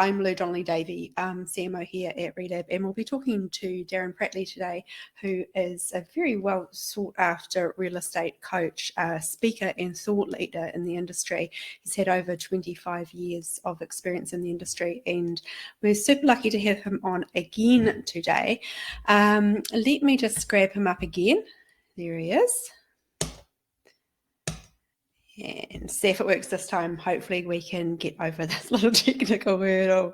I'm Lou Donnelly-Davey, CMO here at Relab, and we'll be talking to Darren Pratley today, who is a very well sought after real estate coach, speaker and thought leader in the industry. He's had over 25 years of experience in the industry, and we're super lucky to have him on again today. Let me just grab him up again. There he is. And see if it works this time. Hopefully we can get over this little technical hurdle.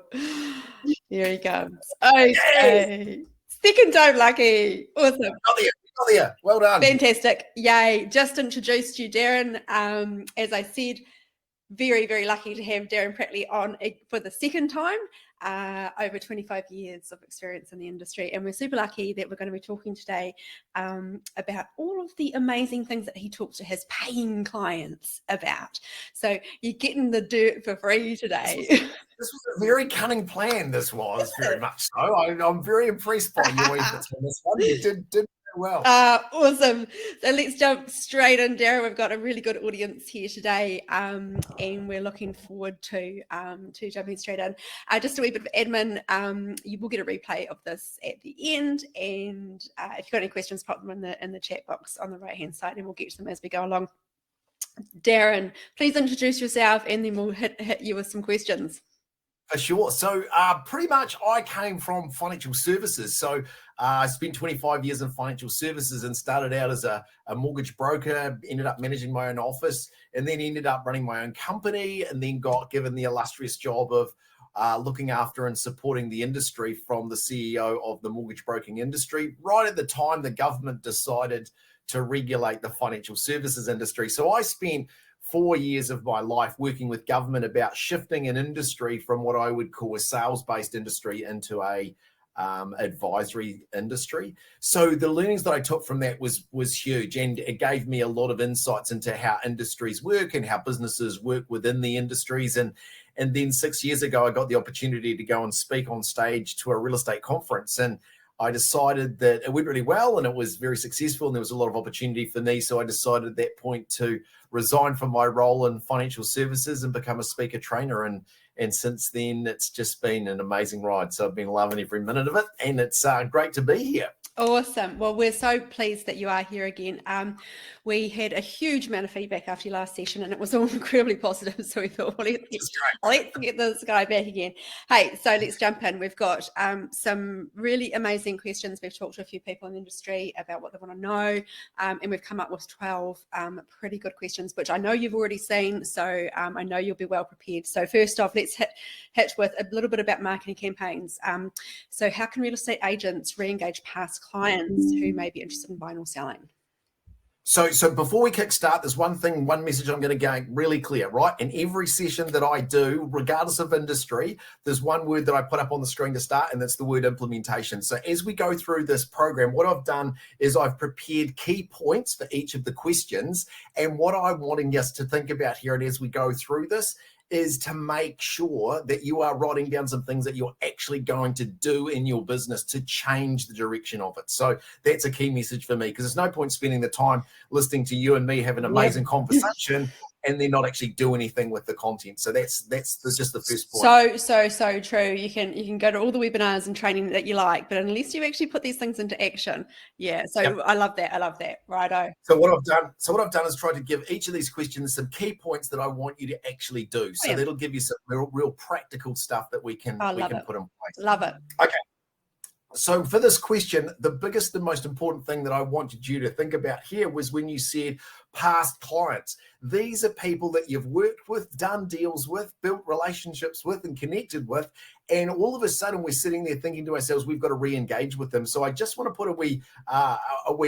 Here he comes. Okay. Second time lucky. Awesome. Got there. Well done. Fantastic. Yay. Just introduced you, Darren. As I said, very, very lucky to have Darren Pratley on for the second time. Over 25 years of experience in the industry, and we're super lucky that we're going to be talking today about all of the amazing things that he talks to his paying clients about. So you're getting the dirt for free today. This was a very cunning plan. This was very much so. I'm very impressed by your efforts on this one. You did very well. Awesome. So let's jump straight in, Darren. We've got a really good audience here today, and we're looking forward to jumping straight in. Just a wee bit of admin. You will get a replay of this at the end, and if you've got any questions, pop them in the chat box on the right hand side, and we'll get to them as we go along. Darren, please introduce yourself, and then we'll hit you with some questions. For sure. So pretty much I came from financial services. So I spent 25 years in financial services and started out as a mortgage broker, ended up managing my own office, and then ended up running my own company, and then got given the illustrious job of looking after and supporting the industry from the CEO of the mortgage broking industry. Right at the time, the government decided to regulate the financial services industry. So I spent 4 years of my life working with government about shifting an industry from what I would call a sales-based industry into a advisory industry. So the learnings that I took from that was huge, and it gave me a lot of insights into how industries work and how businesses work within the industries. And then 6 years ago, I got the opportunity to go and speak on stage to a real estate conference, and I decided that it went really well and it was very successful and there was a lot of opportunity for me. So I decided at that point to resign from my role in financial services and become a speaker trainer. And since then, it's just been an amazing ride. So I've been loving every minute of it, and it's great to be here. Awesome. Well, we're so pleased that you are here again. We had a huge amount of feedback after your last session, and it was all incredibly positive. So we thought, well, let's get this guy back again. Hey, so let's jump in. We've got some really amazing questions. We've talked to a few people in the industry about what they want to know, and we've come up with 12 pretty good questions, which I know you've already seen. So I know you'll be well prepared. So first off, let's hit with a little bit about marketing campaigns. So how can real estate agents re-engage past clients who may be interested in buying or selling? So before we kickstart, there's one message I'm going to go really clear, right? In every session that I do, regardless of industry, there's one word that I put up on the screen to start, and that's the word implementation. So as we go through this program, what I've done is I've prepared key points for each of the questions. And what I'm wanting us to think about here, and as we go through this, is to make sure that you are writing down some things that you're actually going to do in your business to change the direction of it. So that's a key message for me, because there's no point spending the time listening to you and me have an amazing conversation and then not actually do anything with the content. So that's just the first point. So true. You can go to all the webinars and training that you like, but unless you actually put these things into action, So I love that. Righto. So what I've done is try to give each of these questions some key points that I want you to actually do. So that'll give you some real practical stuff that we can put in place. Love it. Okay. So for this question, the biggest and most important thing that I wanted you to think about here was when you said past clients. These are people that you've worked with, done deals with, built relationships with, and connected with. And all of a sudden, we're sitting there thinking to ourselves, we've got to re-engage with them. So I just want to put a wee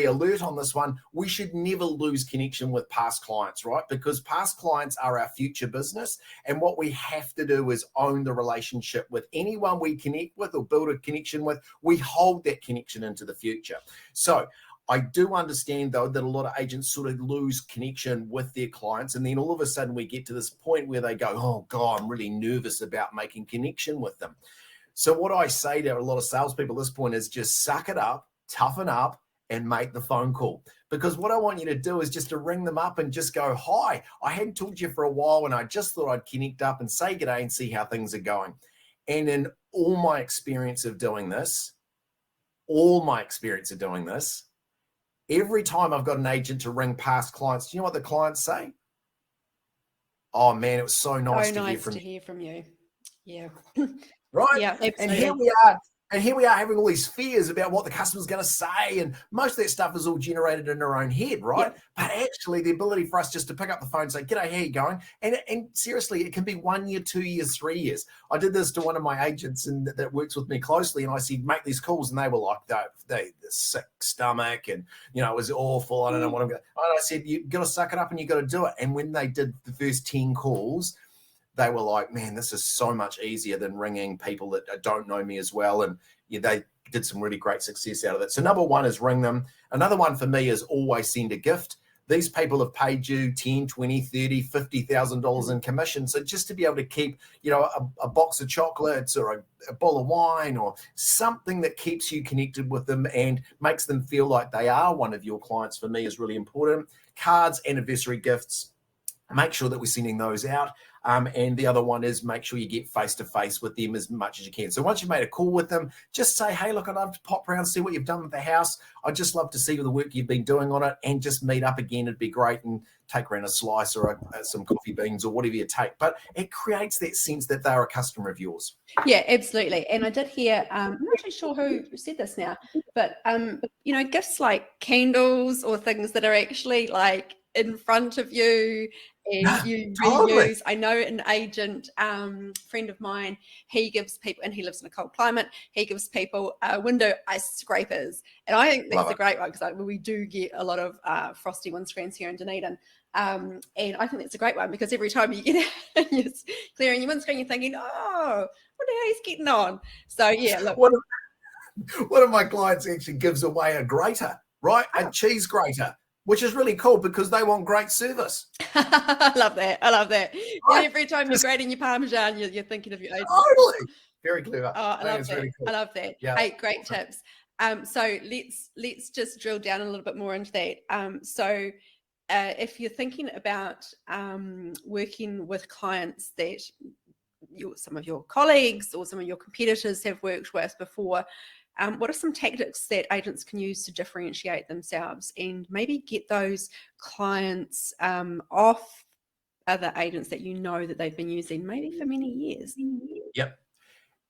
alert on this one. We should never lose connection with past clients, right? Because past clients are our future business. And what we have to do is own the relationship with anyone we connect with or build a connection with. We hold that connection into the future. So I do understand, though, that a lot of agents sort of lose connection with their clients. And then all of a sudden we get to this point where they go, oh, God, I'm really nervous about making connection with them. So what I say to a lot of salespeople at this point is just suck it up, toughen up, and make the phone call. Because what I want you to do is just to ring them up and just go, hi, I hadn't talked to you for a while and I just thought I'd connect up and say good day and see how things are going. And in all my experience of doing this, every time I've got an agent to ring past clients, do you know what the clients say? Oh man, it was so nice to hear from you. Yeah. Right? Yeah, absolutely. And here we are having all these fears about what the customer's going to say, and most of that stuff is all generated in our own head, right? Yep. But actually, the ability for us just to pick up the phone and say, "G'day, how you going?" And seriously, it can be 1 year, 2 years, 3 years. I did this to one of my agents that works with me closely, and I said, "Make these calls," and they were like, "They sick stomach, and it was awful. I don't know what I'm going." And I said, "You got to suck it up, and you got to do it." And when they did the first 10 calls, they were like, "Man, this is so much easier than ringing people that don't know me as well." And they did some really great success out of it. So number one is ring them. Another one for me is always send a gift. These people have paid you $10, $20, $30, $50,000 in commission. So just to be able to keep, a box of chocolates or a bowl of wine or something that keeps you connected with them and makes them feel like they are one of your clients, for me, is really important. Cards, anniversary gifts, make sure that we're sending those out. And the other one is make sure you get face-to-face with them as much as you can. So once you've made a call with them, just say, "Hey, look, I'd love to pop around, see what you've done with the house. I'd just love to see the work you've been doing on it, and just meet up again. It'd be great, and take around a slice or some coffee beans or whatever you take." But it creates that sense that they're a customer of yours. Yeah, absolutely. And I did hear, I'm not actually sure who said this now, but, gifts like candles or things that are actually like in front of you and you Totally. reuse. I know an agent, friend of mine, he gives people, and he lives in a cold climate, he gives people window ice scrapers. And I think that's a great one, because we do get a lot of frosty windscreens here in Dunedin. And I think that's a great one, because every time you get it, you're clearing your windscreen, you're thinking, "Oh, wonder how he's getting on." So yeah, look. One of my clients actually gives away a grater, right? A cheese grater, which is really cool because they want great service. I love that. Right? And every time you're grating your Parmesan, you're thinking of your agent. Totally. Very clever. Oh, I love that. Really cool. I love that. Yeah. Hey, great tips. So let's just drill down a little bit more into that. So if you're thinking about working with clients that some of your colleagues or some of your competitors have worked with before, what are some tactics that agents can use to differentiate themselves and maybe get those clients off other agents that that they've been using maybe for many years? Yep.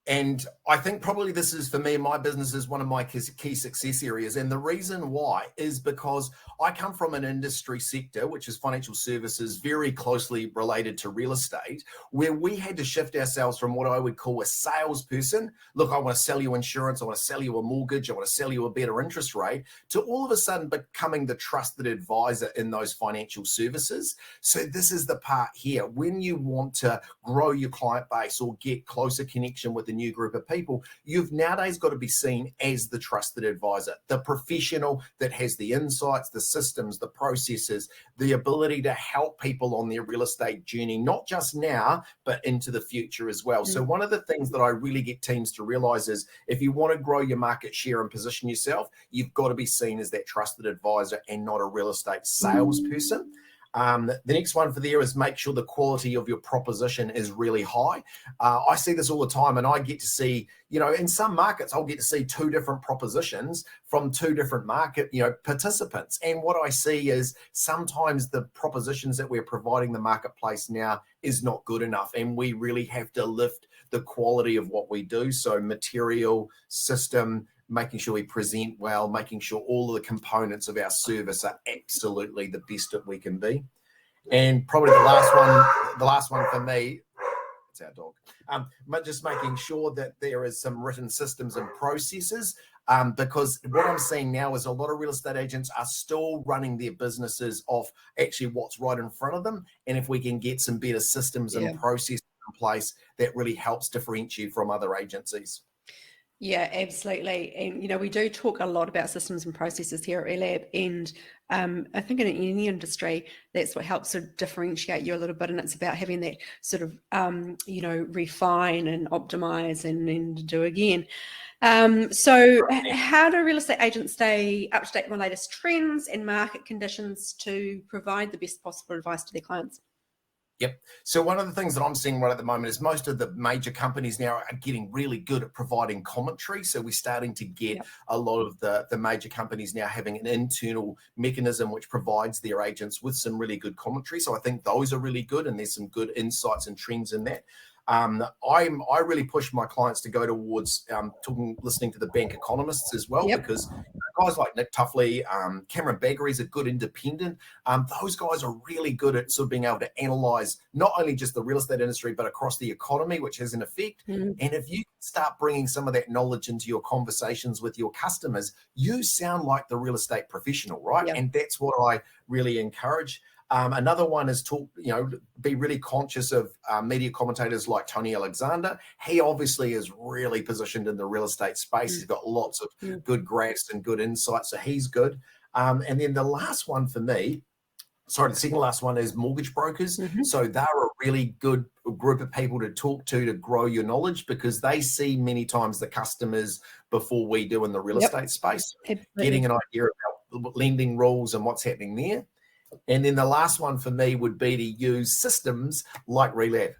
And I think probably this is, for me, my business is one of my key success areas. And the reason why is because I come from an industry sector, which is financial services, very closely related to real estate, where we had to shift ourselves from what I would call a salesperson. Look, I want to sell you insurance. I want to sell you a mortgage. I want to sell you a better interest rate, to all of a sudden becoming the trusted advisor in those financial services. So this is the part here. When you want to grow your client base or get closer connection with a new group of people, you've nowadays got to be seen as the trusted advisor, the professional that has the insights, the systems, the processes, the ability to help people on their real estate journey, not just now, but into the future as well. So one of the things that I really get teams to realize is, if you want to grow your market share and position yourself, you've got to be seen as that trusted advisor and not a real estate salesperson. The next one for there is make sure the quality of your proposition is really high. I see this all the time, and I get to see, in some markets, I'll get to see 2 different propositions from 2 different market, participants. And what I see is sometimes the propositions that we're providing the marketplace now is not good enough. And we really have to lift the quality of what we do. So material, system, making sure we present well, making sure all of the components of our service are absolutely the best that we can be. And probably the last one for me, it's our dog, but just making sure that there is some written systems and processes, because what I'm seeing now is a lot of real estate agents are still running their businesses off actually what's right in front of them. And if we can get some better systems and processes in place, that really helps differentiate from other agencies. Yeah, absolutely. And, we do talk a lot about systems and processes here at Relab. And I think in any industry, that's what helps to differentiate you a little bit. And it's about having that sort of, refine and optimize and do again. So how do real estate agents stay up to date on the latest trends and market conditions to provide the best possible advice to their clients? Yep. So one of the things that I'm seeing right at the moment is most of the major companies now are getting really good at providing commentary. So we're starting to get a lot of the major companies now having an internal mechanism which provides their agents with some really good commentary. So I think those are really good, and there's some good insights and trends in that. I really push my clients to go towards listening to the bank economists as well, because guys like Nick Tuffley, Cameron Baggery's a good independent. Those guys are really good at sort of being able to analyze not only just the real estate industry, but across the economy, which has an effect. And if you start bringing some of that knowledge into your conversations with your customers, you sound like the real estate professional, right? And that's what I really encourage. Another one is be really conscious of media commentators like Tony Alexander. He obviously is really positioned in the real estate space. He's got lots of good graphs and good insights, so he's good. And then the last one for me, the second last one is mortgage brokers. So they're a really good group of people to talk to grow your knowledge, because they see many times the customers before we do in the real estate space. Getting an idea about lending rules and what's happening there. And then the last one for me would be to use systems like Relab.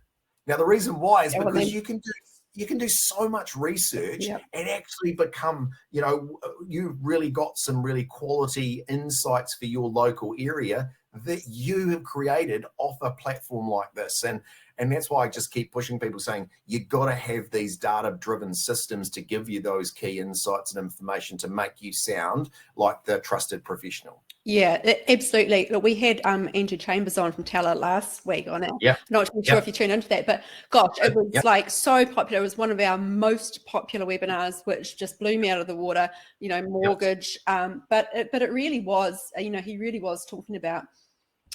Now, the reason why is because you can do so much research and actually become, you've really got some really quality insights for your local area that you have created off a platform like this. And that's why I just keep pushing people, saying you got to have these data-driven systems to give you those key insights and information to make you sound like the trusted professional. Yeah, absolutely. Look, we had Andrew Chambers on from Teller last week on it. I'm not sure if you tuned into that, but gosh, it was like so popular. It was one of our most popular webinars, which just blew me out of the water, mortgage. But it really was, he really was talking about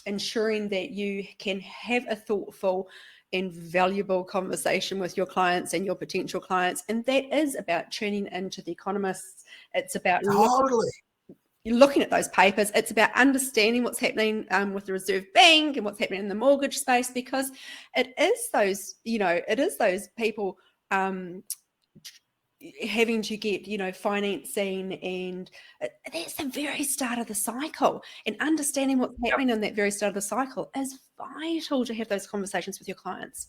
ensuring that you can have a thoughtful and valuable conversation with your clients and your potential clients. And that is about tuning into the economists. It's about looking at those papers. It's about understanding what's happening with the Reserve Bank and what's happening in the mortgage space, because it is those people having to get financing, and that's the very start of the cycle. And understanding what's happening in that very start of the cycle is vital to have those conversations with your clients.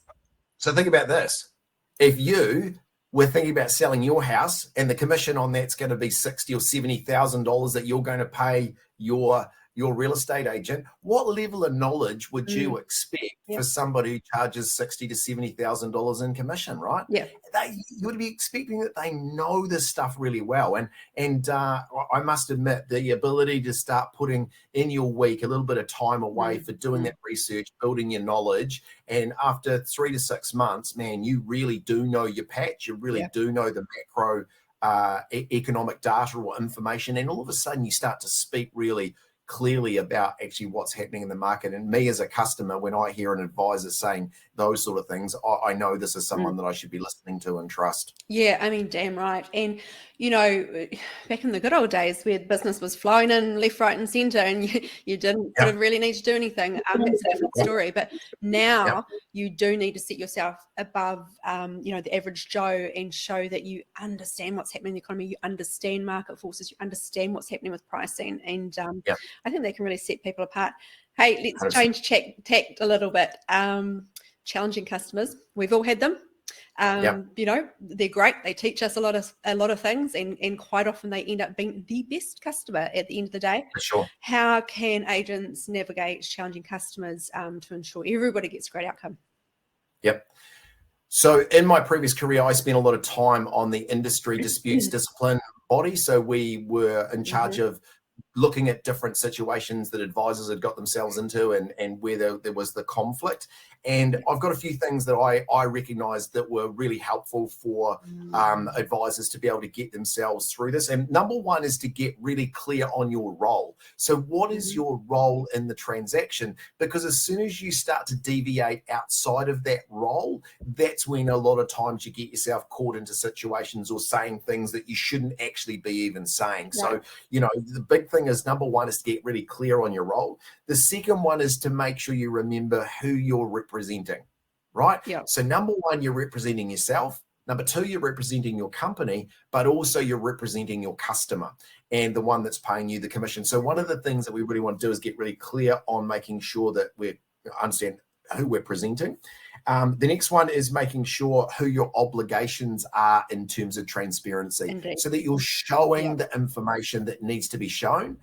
So think about this: if you were thinking about selling your house, and the commission on that's going to be $60,000 or $70,000 that you're going to pay your real estate agent, what level of knowledge would you expect for somebody who charges $60,000 to $70,000 in commission, right? You would be expecting that they know this stuff really well. And I must admit, the ability to start putting in your week a little bit of time away for doing that research, building your knowledge, and after 3 to 6 months, man, you really do know your patch. You really do know the macro economic data or information, and all of a sudden you start to speak really clearly about actually what's happening in the market. And me as a customer, when I hear an advisor saying those sort of things, I know this is someone that I should be listening to and trust. Yeah, I mean, damn right. And back in the good old days where business was flowing in left, right, and centre, and you didn't sort of really need to do anything, it's a different story. But now you do need to set yourself above, the average Joe, and show that you understand what's happening in the economy, you understand market forces, you understand what's happening with pricing, and I think they can really set people apart. Hey, let's 100%. Change tact a little bit. Challenging customers, we've all had them. They're great. They teach us a lot of things, and quite often they end up being the best customer at the end of the day. For sure. How can agents navigate challenging customers to ensure everybody gets a great outcome? So in my previous career, I spent a lot of time on the industry disputes discipline body. So we were in charge of looking at different situations that advisors had got themselves into, and where there was the conflict. And I've got a few things that I recognized that were really helpful for advisors to be able to get themselves through this. And number one is to get really clear on your role. So what is your role in the transaction? Because as soon as you start to deviate outside of that role, that's when a lot of times you get yourself caught into situations or saying things that you shouldn't actually be even saying. So, the big thing is, number one is to get really clear on your role. The second one is to make sure you remember who you're representing, right? So number one, you're representing yourself. Number two, you're representing your company, but also you're representing your customer and the one that's paying you the commission. So one of the things that we really want to do is get really clear on making sure that we understand who we're presenting. The next one is making sure who your obligations are in terms of transparency. Indeed. So that you're showing the information that needs to be shown.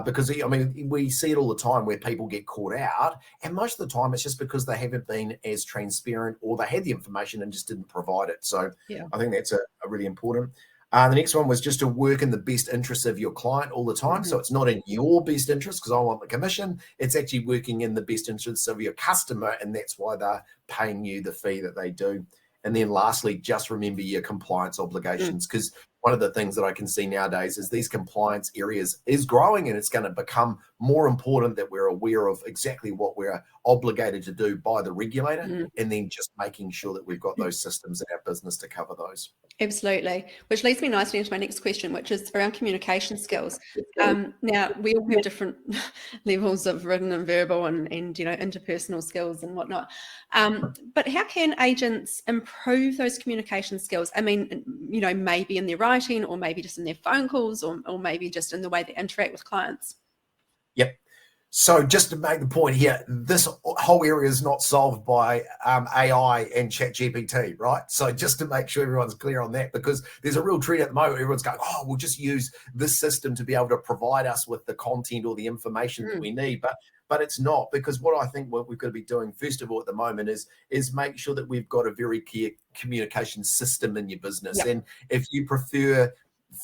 Because, I mean, we see it all the time where people get caught out, and most of the time it's just because they haven't been as transparent, or they had the information and just didn't provide it. So I think that's a really important. The next one was just to work in the best interest of your client all the time. So it's not in your best interest because I want the commission. It's actually working in the best interest of your customer, and that's why they're paying you the fee that they do. And then lastly, just remember your compliance obligations, because one of the things that I can see nowadays is these compliance areas is growing, and it's going to become more important that we're aware of exactly what we're obligated to do by the regulator, and then just making sure that we've got those systems in our business to cover those. Absolutely, which leads me nicely into my next question, which is around communication skills. Now, we all have different levels of written and verbal and interpersonal skills and whatnot. But how can agents improve those communication skills? I mean, maybe in their writing, or maybe just in their phone calls, or maybe just in the way they interact with clients. Yep. So just to make the point here, this whole area is not solved by AI and ChatGPT, right? So just to make sure everyone's clear on that, because there's a real trend at the moment. Everyone's going, oh, we'll just use this system to be able to provide us with the content or the information that we need. But it's not, because what I think what we've got to be doing first of all at the moment is make sure that we've got a very clear communication system in your business. And if you prefer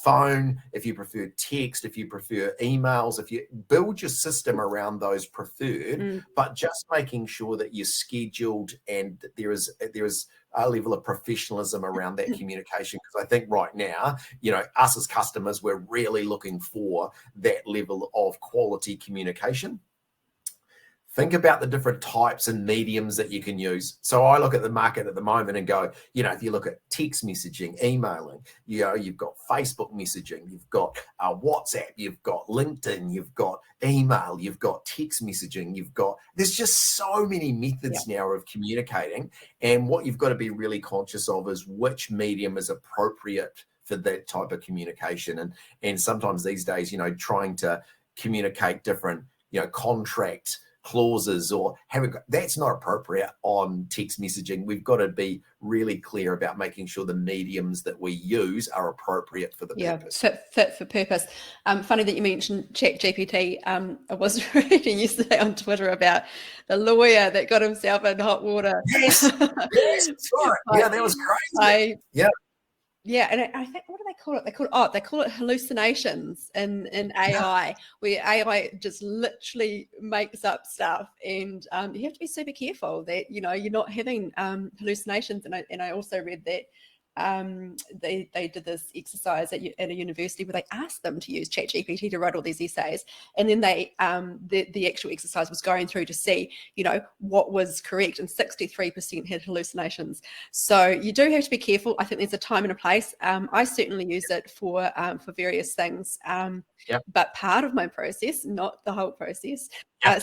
phone, if you prefer text, if you prefer emails, if you build your system around those preferred, but just making sure that you're scheduled and that there is a level of professionalism around that communication. Because I think right now, us as customers, we're really looking for that level of quality communication. Think about the different types and mediums that you can use. So I look at the market at the moment and go, if you look at text messaging, emailing, you've got Facebook messaging, you've got WhatsApp, you've got LinkedIn, you've got email, you've got text messaging, there's just so many methods now of communicating. And what you've got to be really conscious of is which medium is appropriate for that type of communication. And sometimes these days, trying to communicate different, contract clauses or that's not appropriate on text messaging. We've got to be really clear about making sure the mediums that we use are appropriate for the purpose. Fit for purpose. Funny that you mentioned ChatGPT. I was reading yesterday on Twitter about the lawyer that got himself in hot water. Yes, that's right. Yeah, that was crazy. Yeah, and I think, what do they call it? They call it hallucinations in AI, where AI just literally makes up stuff, and you have to be super careful that you're not having hallucinations. And I also read that they did this exercise at a university where they asked them to use ChatGPT to write all these essays, and then they the actual exercise was going through to see what was correct, and 63% had hallucinations. So you do have to be careful. I think there's a time and a place. I certainly use it for various things, but part of my process, not the whole process.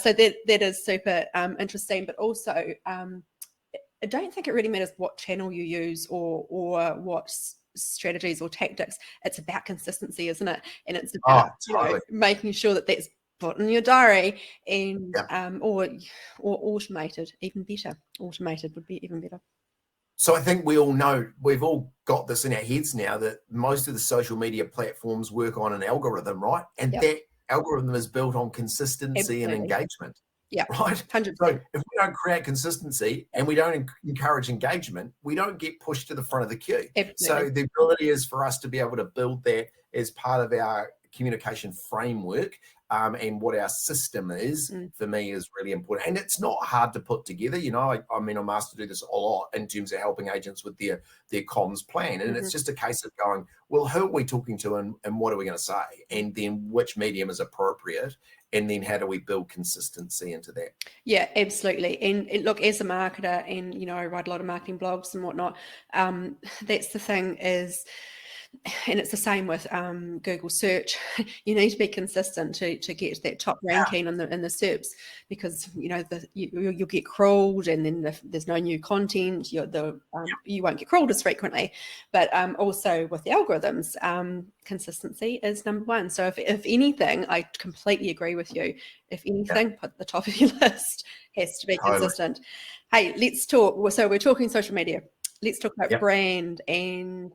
So that is super interesting, but also I don't think it really matters what channel you use or what strategies or tactics. It's about consistency, isn't it? And it's about making sure that that's put in your diary, and or automated, even better. Automated would be even better. So I think we all know, we've all got this in our heads now, that most of the social media platforms work on an algorithm, right? And that algorithm is built on consistency and engagement. Yeah, right. 100%. So if we don't create consistency and we don't encourage engagement, we don't get pushed to the front of the queue. Absolutely. So the ability is for us to be able to build that as part of our communication framework, and what our system is, for me, is really important. And it's not hard to put together. I mean, I'm asked to do this a lot in terms of helping agents with their comms plan. And it's just a case of going, well, who are we talking to, and what are we going to say? And then which medium is appropriate? And then how do we build consistency into that? Yeah, absolutely. And look, as a marketer, and I write a lot of marketing blogs and whatnot, that's the thing, is and it's the same with Google search. You need to be consistent to get that top ranking in the SERPs, because you'll get crawled, and then if there's no new content, you won't get crawled as frequently. But also with the algorithms, consistency is number one. So if anything, I completely agree with you. If anything, put the top of your list has to be consistent. Hey, let's talk. So we're talking social media. Let's talk about brand and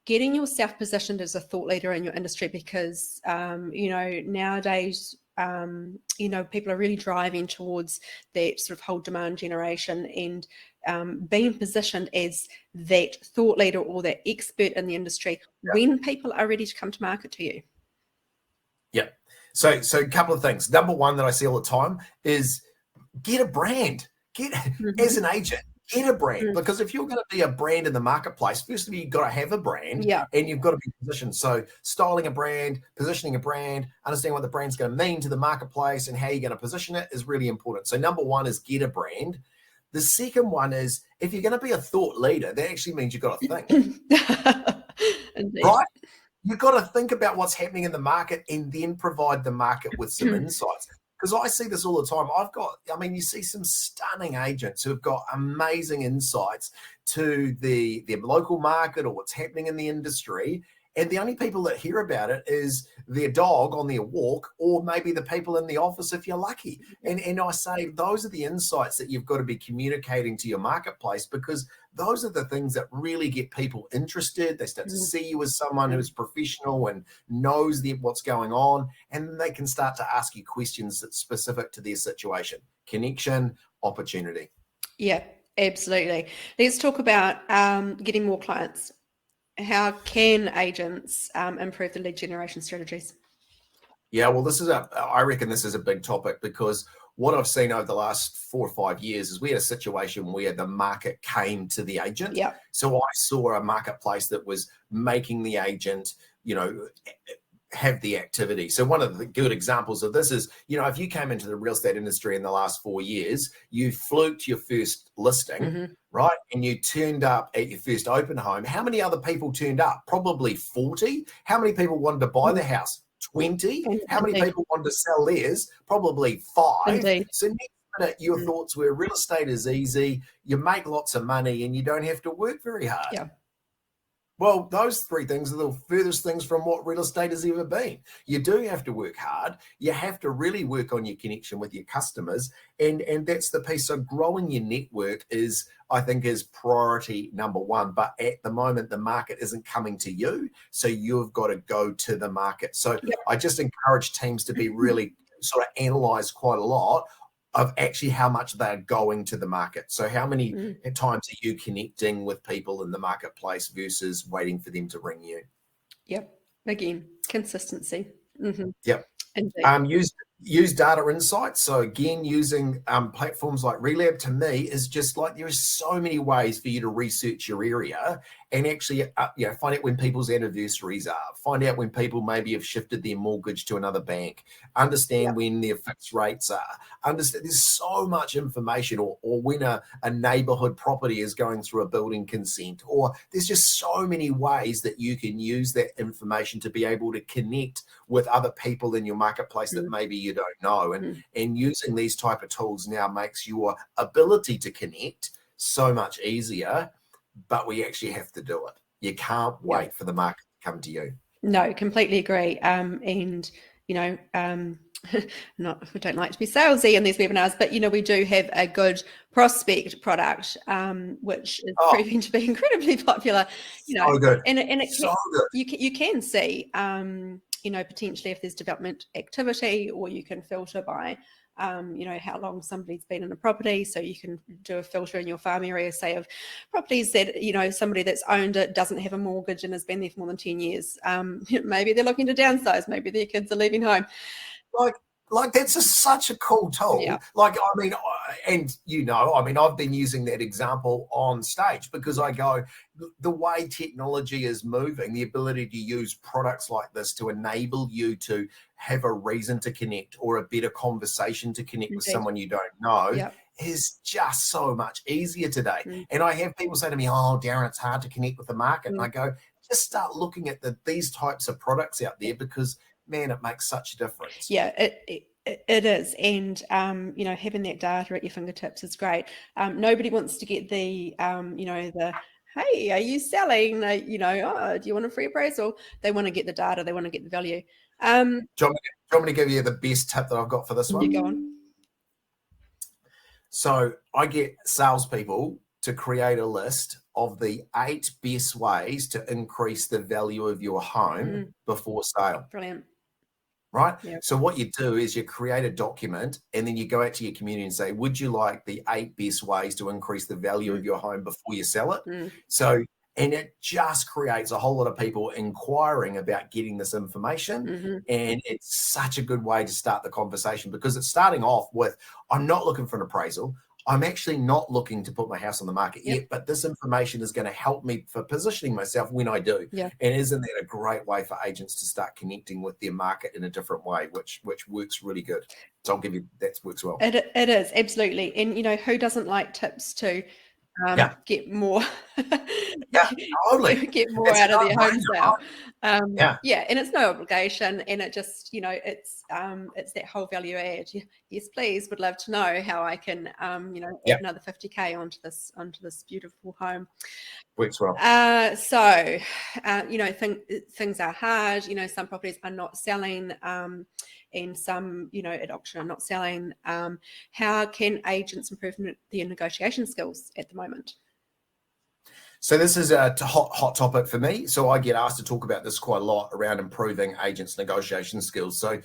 getting yourself positioned as a thought leader in your industry, because nowadays people are really driving towards that sort of whole demand generation, and being positioned as that thought leader or that expert in the industry when people are ready to come to market to you. Yeah. So a couple of things. Number one that I see all the time is get a brand. As an agent, get a brand, because if you're going to be a brand in the marketplace, first of all, you've got to have a brand, and you've got to be positioned. So styling a brand, positioning a brand, understanding what the brand's going to mean to the marketplace and how you're going to position it is really important. So number one is get a brand. The second one is, if you're going to be a thought leader, that actually means you've got to think. Right? You've got to think about what's happening in the market and then provide the market with some insights. Because I see this all the time. You see some stunning agents who have got amazing insights to their local market or what's happening in the industry. And the only people that hear about it is their dog on their walk, or maybe the people in the office if you're lucky. And I say those are the insights that you've got to be communicating to your marketplace, because those are the things that really get people interested. They start to see you as someone who's professional and knows what's going on, and they can start to ask you questions that's specific to their situation. Connection, opportunity. Yeah, absolutely. Let's talk about getting more clients. How can agents improve the lead generation strategies? Yeah, well, I reckon this is a big topic, because what I've seen over the last 4 or 5 years is we had a situation where the market came to the agent. Yeah. So I saw a marketplace that was making the agent, have the activity. So one of the good examples of this is, if you came into the real estate industry in the last 4 years, you fluked your first listing, right? And you turned up at your first open home. How many other people turned up? Probably 40. How many people wanted to buy the house? 20. How many people wanted to sell theirs? Probably 5. Indeed. So next minute, your thoughts were real estate is easy, you make lots of money, and you don't have to work very hard. Yeah. Well, those 3 things are the furthest things from what real estate has ever been. You do have to work hard. You have to really work on your connection with your customers. And that's the piece. So growing your network I think is priority number one. But at the moment, the market isn't coming to you. So you've got to go to the market. So I just encourage teams to be really sort of analyze quite a lot of actually how much they're going to the market. So how many times are you connecting with people in the marketplace versus waiting for them to ring you? Yep. Again, consistency. Yep. Indeed. Use data insights. So again, using platforms like Relab, to me, is just like, there are so many ways for you to research your area and actually find out when people's anniversaries are, find out when people maybe have shifted their mortgage to another bank, understand when their fixed rates are, understand there's so much information, or when a neighborhood property is going through a building consent, or there's just so many ways that you can use that information to be able to connect with other people in your marketplace that maybe you don't know. And using these type of tools now makes your ability to connect so much easier, but we actually have to do it. You can't wait for the market to come to you. No, completely agree. We don't like to be salesy in these webinars, but we do have a good prospect product, which is proving to be incredibly popular. So good. And it so good. You can see potentially if there's development activity, or you can filter by how long somebody's been in a property. So you can do a filter in your farm area, say, of properties that, somebody that's owned it doesn't have a mortgage and has been there for more than 10 years. Maybe they're looking to downsize. Maybe their kids are leaving home. Like that's such a cool tool. Yeah. I've been using that example on stage, because I go, the way technology is moving, the ability to use products like this to enable you to have a reason to connect, or a better conversation to connect with someone you don't know, is just so much easier today. And I have people say to me, oh, Darren, it's hard to connect with the market. And I go, just start looking at these types of products out there, because, man, it makes such a difference. Yeah, it is. And, you know, having that data at your fingertips is great. Nobody wants to get the, you know, the, hey, are you selling? You know, oh, do you want a free appraisal? They want to get the data. They want to get the value. Do you want me to give you the best tip that I've got for this one? You go on. So I get salespeople to create a list of the 8 best ways to increase the value of your home before sale. Brilliant. Right? Yep. So what you do is you create a document, and then you go out to your community and say, would you like the 8 best ways to increase the value of your home before you sell it? So, and it just creates a whole lot of people inquiring about getting this information. And it's such a good way to start the conversation, because it's starting off with, I'm not looking for an appraisal. I'm actually not looking to put my house on the market yet, but this information is going to help me for positioning myself when I do. And isn't that a great way for agents to start connecting with their market in a different way, which works really good. So I'll give you, that works well. It is, absolutely. And, you know, who doesn't like tips to get more totally. get more out of their home sale. Yeah, and it's no obligation, and it just, you know, it's that whole value add. Yes, please, would love to know how I can you know, add another 50K onto this beautiful home. Works well. So you know, things are hard. You know, some properties are not selling, and some, you know, at auction are not selling. How can agents improve their negotiation skills at the moment? So this is a hot topic for me. So I get asked to talk about this quite a lot around improving agents' negotiation skills. So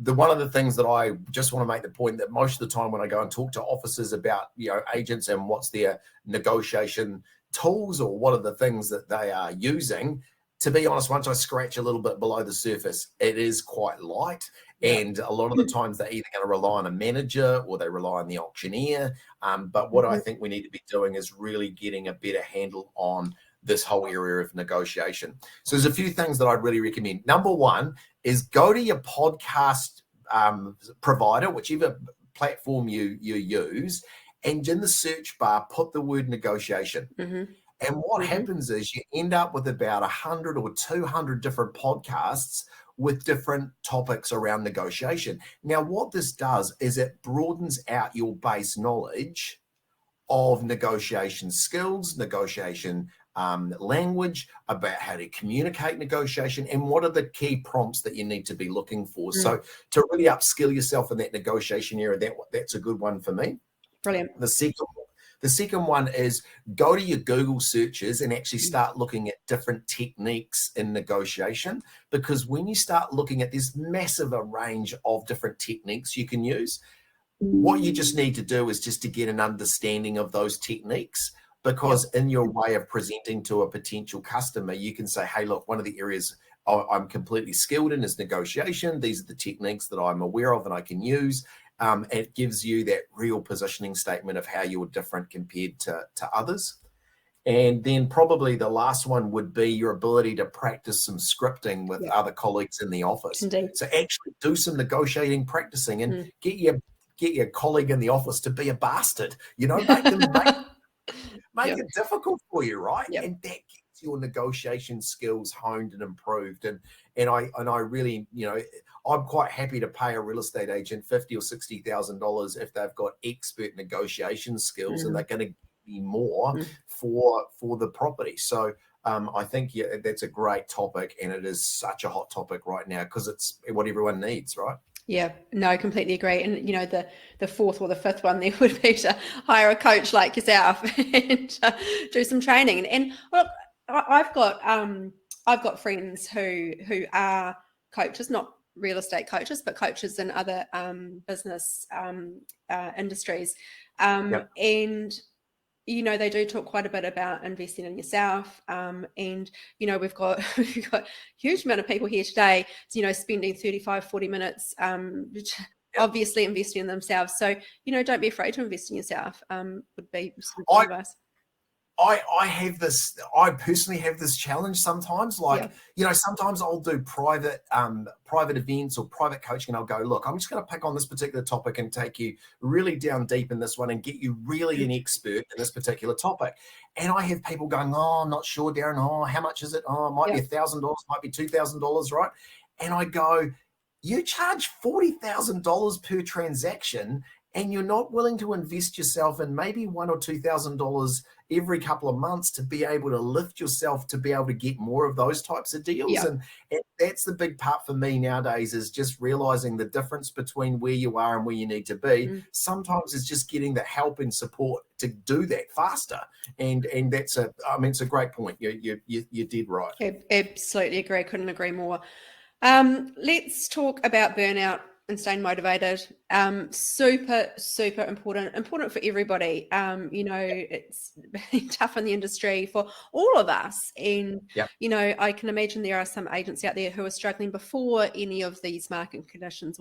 one of the things that I just want to make the point that most of the time when I go and talk to officers about, you know, agents and what's their negotiation tools or what are the things that they are using, to be honest, once I scratch a little bit below the surface, it is quite light. And a lot of the times they're either going to rely on a manager or they rely on the auctioneer. But what I think we need to be doing is really getting a better handle on this whole area of negotiation. So there's a few things that I'd really recommend. Number one is go to your podcast provider, whichever platform you use, and in the search bar, put the word negotiation. And what happens is you end up with about 100 or 200 different podcasts with different topics around negotiation. Now, what this does is it broadens out your base knowledge of negotiation skills, negotiation language, about how to communicate negotiation, and what are the key prompts that you need to be looking for. So to really upskill yourself in that negotiation area, that's a good one for me. Brilliant. The second one is go to your Google searches and actually start looking at different techniques in negotiation, because when you start looking at this massive range of different techniques you can use, what you just need to do is just to get an understanding of those techniques, because in your way of presenting to a potential customer, you can say, hey, look, one of the areas I'm completely skilled in is negotiation. These are the techniques that I'm aware of and I can use. It gives you that real positioning statement of how you're different compared to others. And then probably the last one would be your ability to practice some scripting with other colleagues in the office. Indeed. So actually do some negotiating, practicing, and get your colleague in the office to be a bastard. You know, make it difficult for you, right? And that gets your negotiation skills honed and improved. And I really, you know, I'm quite happy to pay a real estate agent $50,000 or $60,000 if they've got expert negotiation skills and they're going to give me more for the property. So I think that's a great topic, and it is such a hot topic right now because it's what everyone needs, right? Yeah, no, I completely agree. And, you know, the fourth or the fifth one there would be to hire a coach like yourself and do some training. And look, I've got friends who are coaches, not real estate coaches, but coaches in other business industries. And, you know, they do talk quite a bit about investing in yourself. And, you know, we've got a huge amount of people here today, you know, spending 35, 40 minutes, obviously investing in themselves. So, you know, don't be afraid to invest in yourself, would be some advice. I personally have this challenge sometimes. Like, sometimes I'll do private events or private coaching, and I'll go, look, I'm just going to pick on this particular topic and take you really down deep in this one and get you really an expert in this particular topic. And I have people going, oh, I'm not sure, Darren. Oh, how much is it? Oh, it might be $1,000, might be $2,000, right? And I go, you charge $40,000 per transaction, and you're not willing to invest yourself in maybe $1,000 or $2,000 every couple of months to be able to lift yourself to be able to get more of those types of deals. And that's the big part for me nowadays, is just realizing the difference between where you are and where you need to be. Sometimes it's just getting the help and support to do that faster. And that's it's a great point. You did right. Absolutely agree. Couldn't agree more. Let's talk about burnout and staying motivated. Super, super important for everybody. It's tough in the industry for all of us. And, I can imagine there are some agents out there who are struggling before any of these market conditions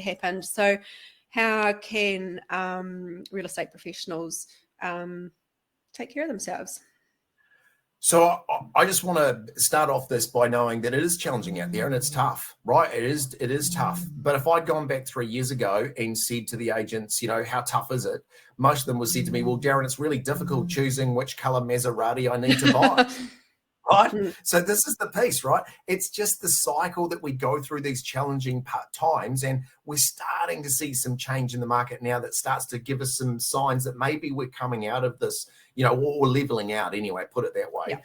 happened. So how can real estate professionals take care of themselves? So I just want to start off this by knowing that it is challenging out there and it's tough, right? It is tough. But if I'd gone back 3 years ago and said to the agents, how tough is it? Most of them would say to me, well, Darren, it's really difficult choosing which color Maserati I need to buy. Right? So this is the piece, right? It's just the cycle that we go through these challenging times, and we're starting to see some change in the market now that starts to give us some signs that maybe we're coming out of this, or leveling out anyway, put it that way.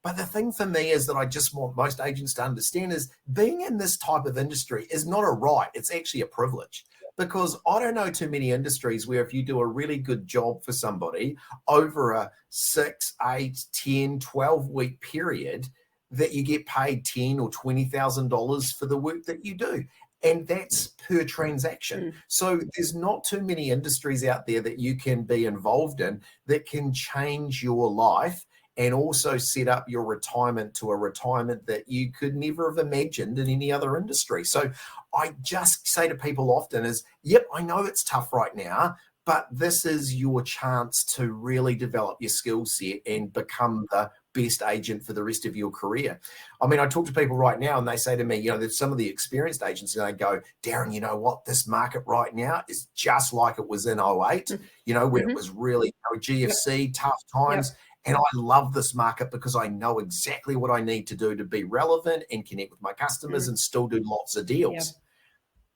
But the thing for me is that I just want most agents to understand is being in this type of industry is not a right. It's actually a privilege. Because I don't know too many industries where if you do a really good job for somebody over a 6, 8, 10, 12-week period, that you get paid $10,000 or $20,000 for the work that you do. And that's per transaction. So there's not too many industries out there that you can be involved in that can change your life and also set up your retirement to a retirement that you could never have imagined in any other industry. So I just say to people often is, yep, I know it's tough right now, but this is your chance to really develop your skill set and become the best agent for the rest of your career. I mean, I talk to people right now and they say to me, there's some of the experienced agents and they go, Darren, you know what? This market right now is just like it was in 08, when it was really GFC, tough times. And I love this market because I know exactly what I need to do to be relevant and connect with my customers and still do lots of deals.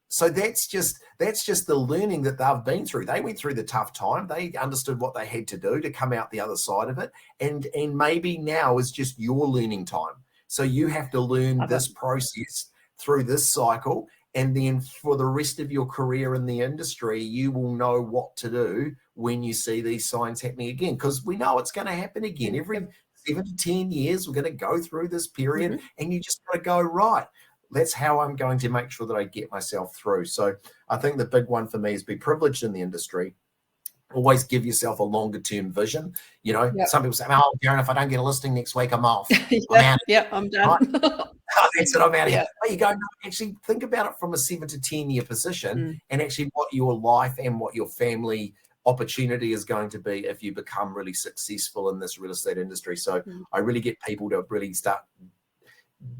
So that's just the learning that they've been through. They went through the tough time. They understood what they had to do to come out the other side of it. And maybe now is just your learning time. So you have to learn this process through this cycle. And then for the rest of your career in the industry, you will know what to do when you see these signs happening again, because we know it's going to happen again. Every 7 to 10 years, we're going to go through this period and you just got to go, right, that's how I'm going to make sure that I get myself through. So I think the big one for me is be privileged in the industry. Always give yourself a longer term vision. Some people say, oh, Darren, if I don't get a listing next week, I'm off. I'm done. Right? That's it, I'm out of here. But you go, no, actually think about it from a 7 to 10 year position and actually what your life and what your family opportunity is going to be if you become really successful in this real estate industry. So I really get people to really start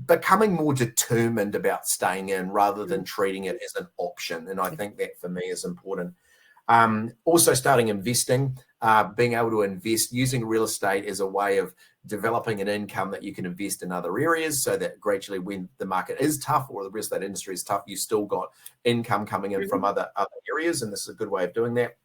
becoming more determined about staying in rather than treating it as an option. And I think that for me is important. Also starting investing, being able to invest, using real estate as a way of developing an income that you can invest in other areas so that gradually when the market is tough or the real estate industry is tough, you still got income coming in from other areas. And this is a good way of doing that.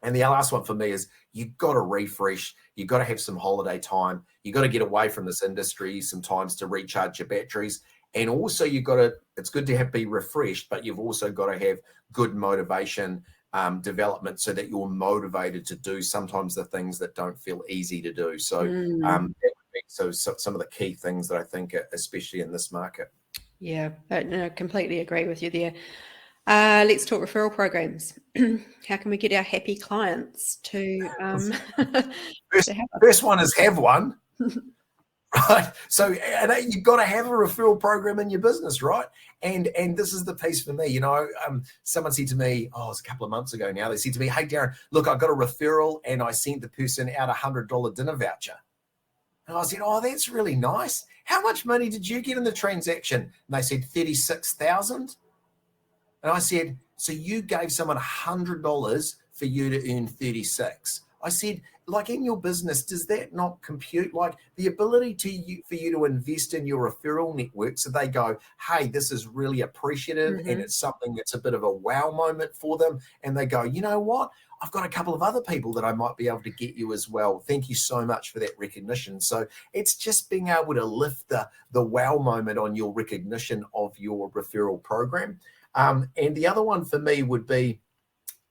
And the last one for me is you've got to refresh. You've got to have some holiday time. You've got to get away from this industry sometimes to recharge your batteries. And also it's good to be refreshed, but you've also got to have good motivation development so that you're motivated to do sometimes the things that don't feel easy to do. So that would be some of the key things that I think, especially in this market. Yeah, I completely agree with you there. Let's talk referral programs. How can we get our happy clients to First one is have one. Right. So you've got to have a referral program in your business, right? And this is the piece for me. Someone said to me, it was a couple of months ago now, they said to me, hey, Darren, look, I got a referral and I sent the person out $100 dinner voucher. And I said, that's really nice. How much money did you get in the transaction? And they said 36,000. And I said, so you gave someone $100 for you to earn 36. I said, like in your business, does that not compute? Like the ability for you to invest in your referral network so they go, hey, this is really appreciative and it's something that's a bit of a wow moment for them. And they go, you know what? I've got a couple of other people that I might be able to get you as well. Thank you so much for that recognition. So it's just being able to lift the wow moment on your recognition of your referral program. And the other one for me would be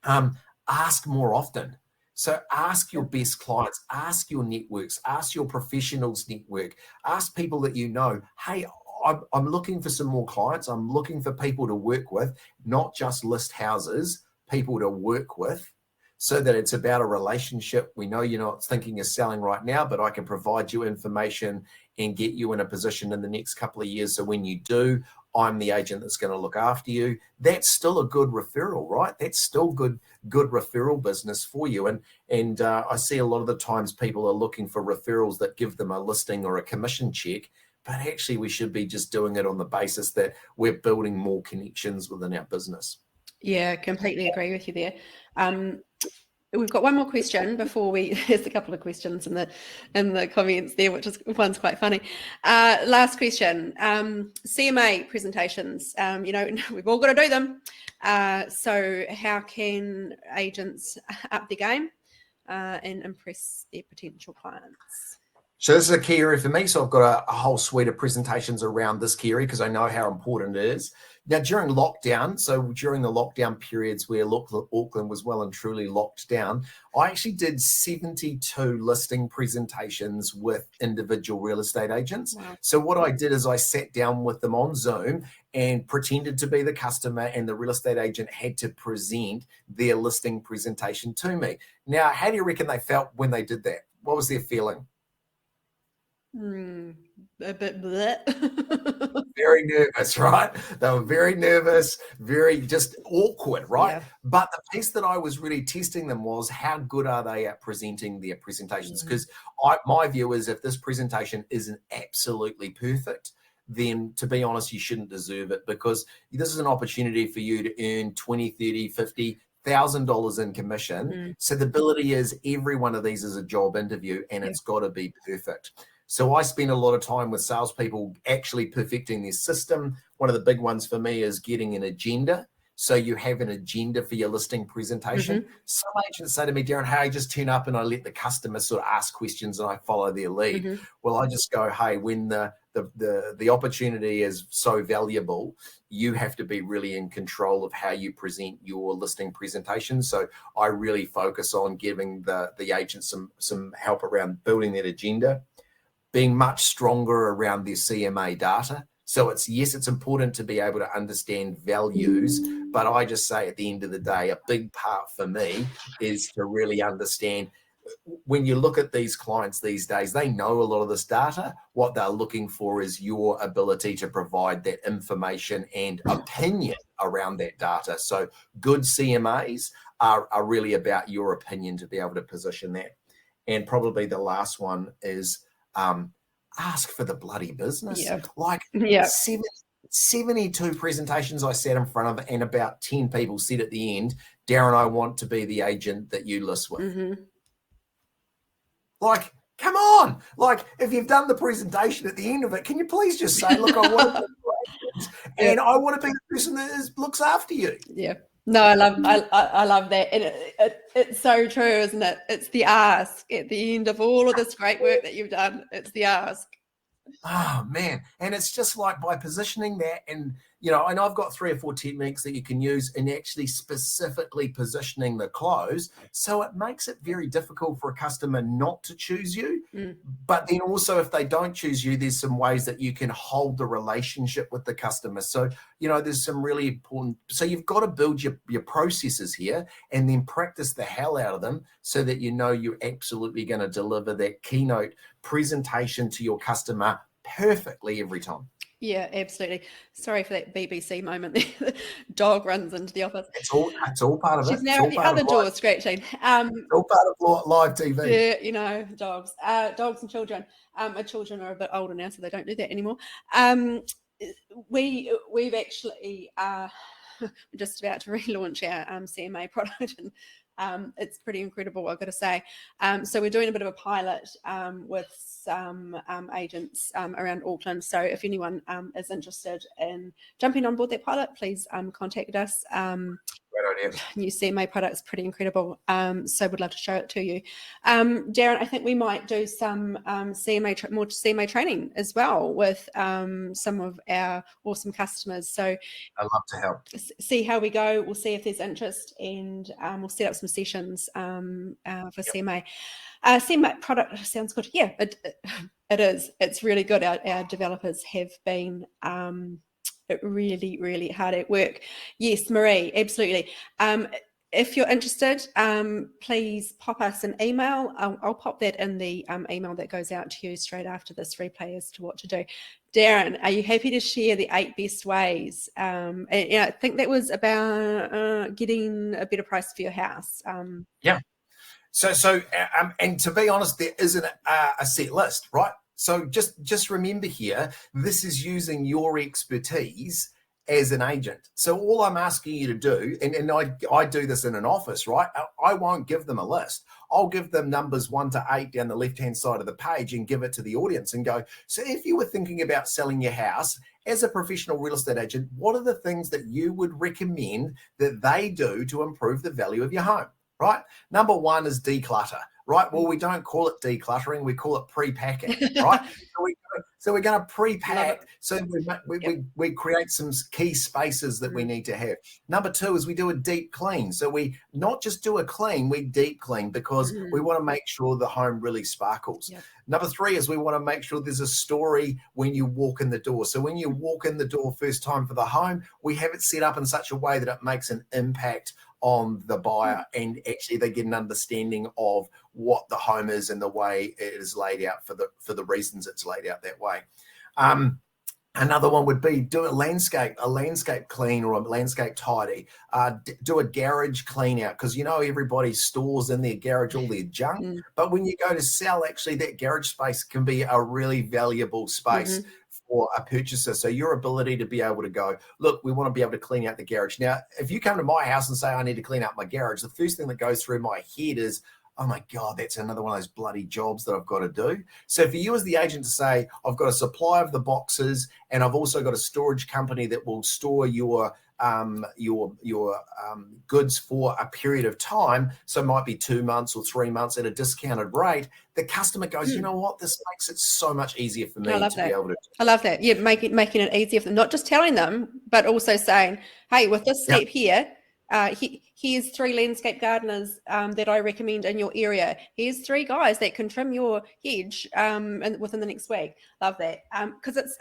ask more often. So ask your best clients, ask your networks, ask your professionals network, ask people that you know, hey, I'm looking for some more clients. I'm looking for people to work with, not just list houses, people to work with, so that it's about a relationship. We know you're not thinking of selling right now, but I can provide you information and get you in a position in the next couple of years. So when you do, I'm the agent that's going to look after you. That's still a good referral, right? That's still good referral business for you. And I see a lot of the times people are looking for referrals that give them a listing or a commission check, but actually we should be just doing it on the basis that we're building more connections within our business. Yeah, completely agree with you there. We've got one more question before there's a couple of questions in the comments there, which is one's quite funny. Last question, CMA presentations, we've all got to do them. So how can agents up their game and impress their potential clients? So this is a key area for me. So I've got a whole suite of presentations around this key area because I know how important it is. Now, during lockdown, so during the lockdown periods where Auckland was well and truly locked down, I actually did 72 listing presentations with individual real estate agents. Wow. So what I did is I sat down with them on Zoom and pretended to be the customer, and the real estate agent had to present their listing presentation to me. Now, how do you reckon they felt when they did that? What was their feeling? A bit bleh. Very nervous, right? They were very nervous, very just awkward, right? Yeah. But the piece that I was really testing them was how good are they at presenting their presentations? Because my view is if this presentation isn't absolutely perfect, then to be honest, you shouldn't deserve it, because this is an opportunity for you to earn $20, $30, $50,000 in commission. So the ability is every one of these is a job interview, and it's got to be perfect. So I spend a lot of time with salespeople actually perfecting their system. One of the big ones for me is getting an agenda. So you have an agenda for your listing presentation. Some agents say to me, Darren, hey, I just turn up and I let the customer sort of ask questions and I follow their lead. Well, I just go, hey, when the opportunity is so valuable, you have to be really in control of how you present your listing presentation. So I really focus on giving the agent some help around building that agenda, being much stronger around their CMA data. So it's important to be able to understand values, but I just say at the end of the day, a big part for me is to really understand, when you look at these clients these days, they know a lot of this data. What they're looking for is your ability to provide that information and opinion around that data. So good CMAs are really about your opinion to be able to position that. And probably the last one is, ask for the bloody business. 72 presentations I sat in front of, and about 10 people said at the end, Darren, I want to be the agent that you list with. Like, come on. Like, if you've done the presentation at the end of it, can you please just say, look, I want to be the agent, and I want to be the person that looks after you. Yeah. No, I love that. And it's so true, isn't it? It's the ask at the end of all of this great work that you've done. It's the ask. Oh, man. And it's just like by positioning that and, you know, and I've got 3 or 4 techniques that you can use in actually specifically positioning the close. So it makes it very difficult for a customer not to choose you. But then also, if they don't choose you, there's some ways that you can hold the relationship with the customer. So, you know, there's some really important, so you've got to build your processes here and then practice the hell out of them so that you know you're absolutely going to deliver that keynote presentation to your customer perfectly every time. Yeah, absolutely. Sorry for that BBC moment there. The dog runs into the office. It's all part of it. She's now at the other door scratching. It's all part of live TV. Yeah, you know, dogs and children. My children are a bit older now, so they don't do that anymore. We've actually we're just about to relaunch our CMA product, and it's pretty incredible, I've got to say. So we're doing a bit of a pilot with some agents around Auckland. So if anyone is interested in jumping on board that pilot, please contact us. Great idea. New CMA product's pretty incredible. So we'd love to show it to you. Darren, I think we might do some more CMA training as well with some of our awesome customers. So I'd love to help. See how we go. We'll see if there's interest, and we'll set up some sessions for CMA. CMA product sounds good. Yeah, it is. It's really good. Our developers have been really, really hard at work. Yes, Marie, absolutely. If you're interested, please pop us an email. I'll pop that in the email that goes out to you straight after this replay as to what to do. Darren, are you happy to share the 8 best ways? And I think that was about getting a better price for your house. Yeah. So, and to be honest, there isn't a set list, right? So just remember here, this is using your expertise as an agent. So all I'm asking you to do, and I do this in an office, right? I won't give them a list. I'll give them numbers 1 to 8 down the left-hand side of the page and give it to the audience and go, so if you were thinking about selling your house as a professional real estate agent, what are the things that you would recommend that they do to improve the value of your home, right? Number 1 is declutter. Right. Well, we don't call it decluttering. We call it pre-packing. Right. So we're going to pre-pack. So we create some key spaces that we need to have. Number 2 is we do a deep clean. So we not just do a clean, we deep clean because we want to make sure the home really sparkles. Yep. Number 3 is we want to make sure there's a story when you walk in the door. So when you walk in the door first time for the home, we have it set up in such a way that it makes an impact on the buyer, and actually they get an understanding of what the home is and the way it is laid out for the reasons it's laid out that way. Another one would be do a landscape clean or a landscape tidy. Do a garage clean out, because you know everybody stores in their garage all their junk. But when you go to sell, actually that garage space can be a really valuable space for a purchaser. So your ability to be able to go, look, we want to be able to clean out the garage. Now, if you come to my house and say, I need to clean out my garage, the first thing that goes through my head is, oh my God, that's another one of those bloody jobs that I've got to do. So for you as the agent to say, I've got a supply of the boxes and I've also got a storage company that will store your goods for a period of time, so it might be 2 months or 3 months at a discounted rate, the customer goes, you know what, this makes it so much easier for me to be able to. I love that. Yeah, making it easier for them, not just telling them, but also saying, hey, with this step here, here's 3 landscape gardeners that I recommend in your area. Here's 3 guys that can trim your hedge within the next week. Love that. Because it's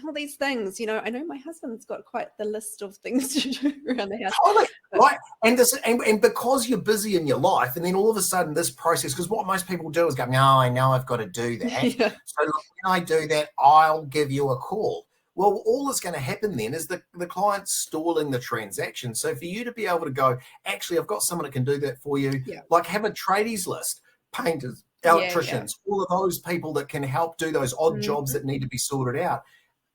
all these things, you know. I know my husband's got quite the list of things to do around the house. Totally, right. And because you're busy in your life, and then all of a sudden this process, because what most people do is go, no, I know I've got to do that. Yeah. So look, when I do that, I'll give you a call. Well, all that's going to happen then is the client's stalling the transaction. So for you to be able to go, actually, I've got someone that can do that for you, like have a tradies list, painters, electricians, all of those people that can help do those odd jobs that need to be sorted out.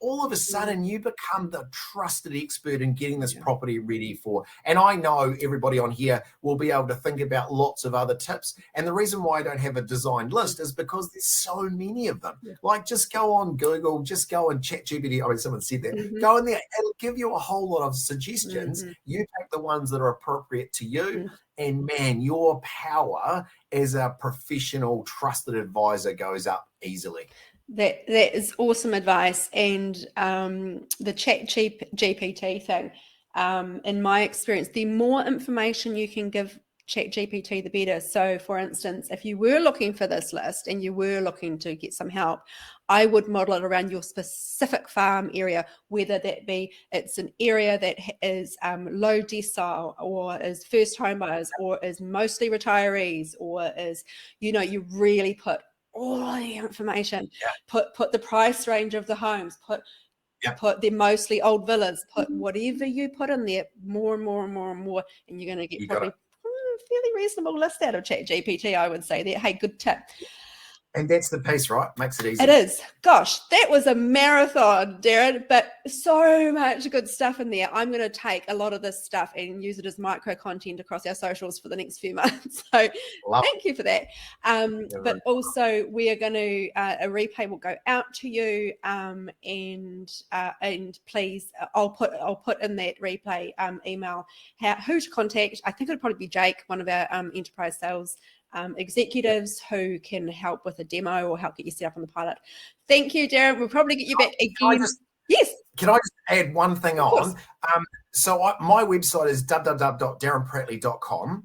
All of a sudden you become the trusted expert in getting this property ready for. And I know everybody on here will be able to think about lots of other tips. And the reason why I don't have a designed list is because there's so many of them. Yeah. Like just go on Google, just go and ChatGPT. I mean, someone said that. Go in there, it'll give you a whole lot of suggestions. You take the ones that are appropriate to you. And man, your power as a professional trusted advisor goes up easily. That is awesome advice. And the GPT thing, in my experience, the more information you can give ChatGPT, the better. So for instance, if you were looking for this list and you were looking to get some help, I would model it around your specific farm area, whether that be it's an area that is low decile, or is first home buyers, or is mostly retirees, or is, you know, you really put all the information, put the price range of the homes, put they're mostly old villas, put whatever you put in there, more and more and more and more, and you're going to get probably a fairly reasonable list out of ChatGPT, I would say. That, hey, good tip. And that's the piece, right? Makes it easy. It is. Gosh, that was a marathon, Darren, but so much good stuff in there. I'm going to take a lot of this stuff and use it as micro content across our socials for the next few months. So thank you for that. But also we are going to, a replay will go out to you, and please, I'll put in that replay email who to contact. I think it'll probably be Jake, one of our enterprise sales executives who can help with a demo or help get you set up on the pilot. Thank you, Darren. We'll probably get you back again. Yes. Can I just add one thing on? So my website is www.darrenpratley.com.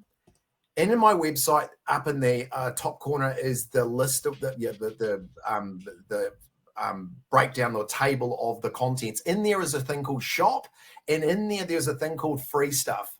And in my website, up in the top corner is the list of the breakdown or table of the contents. In there is a thing called shop, and in there's a thing called free stuff.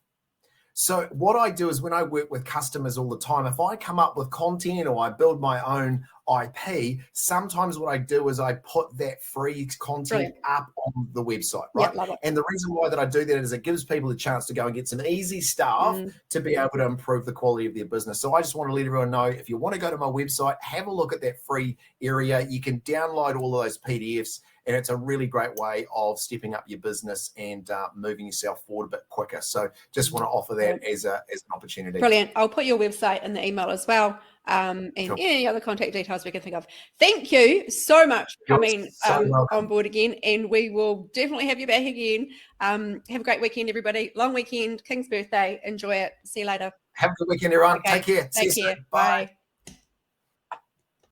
So what I do is, when I work with customers all the time, if I come up with content or I build my own IP, sometimes what I do is I put that free content up on the website, right? Yeah, love it. And the reason why that I do that is it gives people a chance to go and get some easy stuff to be able to improve the quality of their business. So I just want to let everyone know, if you want to go to my website, have a look at that free area. You can download all of those PDFs, and it's a really great way of stepping up your business and moving yourself forward a bit quicker. So just want to offer that as an opportunity. Brilliant. I'll put your website in the email as well, and any other contact details we can think of. Thank you so much for coming on board again, and we will definitely have you back again. Have a great weekend, everybody. Long weekend, King's birthday. Enjoy it. See you later. Have a good weekend, everyone. Okay. Take care. Take care. Bye.